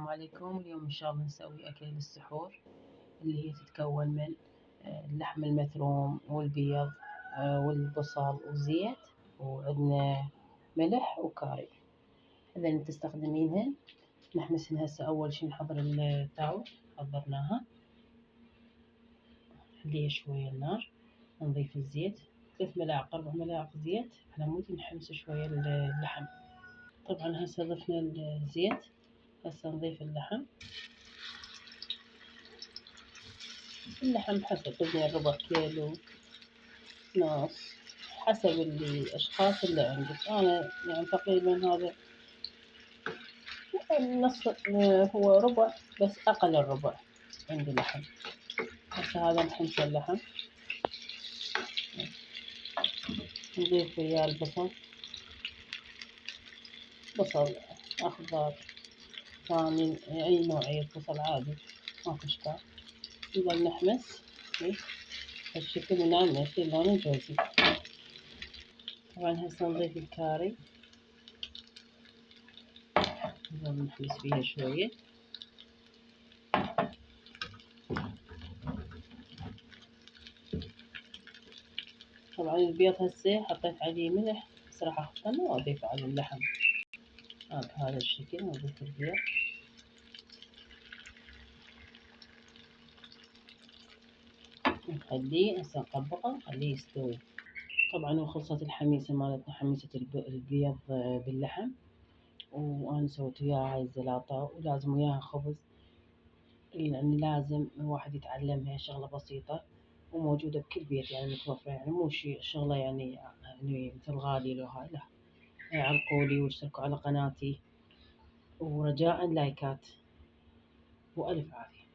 السلام عليكم. اليوم إن شاء الله نسوي أكل للسحور اللي هي تتكون من اللحم المثروم والبيض والبصل وزيت، وعندنا ملح وكاري. هذا اللي تستخدمينهن. نحمسن هسه. أول شي نحضر التاول، حضرناها، نخليها شوية النار، نضيف الزيت 3 ملاعق 4 ملاعق زيت على مود نحمس شوية اللحم. طبعا هسه ضفنا الزيت، هسه نضيف اللحم حسب، بدنا ربع كيلو، نص، حسب الأشخاص اللي عندك. أنا يعني تقريبا هذا النص، هو ربع بس أقل الربع عندي لحم. هسه هذا نحمس اللحم، نضيف وياه البصل، بصل أخضر ثاني، أي نوعية بصل عادي ماكو إشكال. نظل نحمس هالشكل ونعمل يصير لونه جوزي. طبعا هسه نضيف الكاري، نظل نحمس فيها شوية. طبعا البيض هسه حطيت عليه ملح، بس راح اخفنه واضيفه على اللحم بهذا الشكل. نضيف البيض، نخليه هسه نطبقه نخليه يستوي. طبعا وخلصت الحميسة مالتنا، حميسة البيض باللحم، وانا سويت وياها هاي الزلاطة، ولازم وياها خبز، يعني لازم الواحد يتعلمها، شغلة بسيطة وموجودة بكل بيت، يعني متوفرة، يعني مو شي شغلة يعني مثل غالي لو هاي، لا. عرقولي واشتركوا على قناتي، ورجاء لايكات، وألف عافية.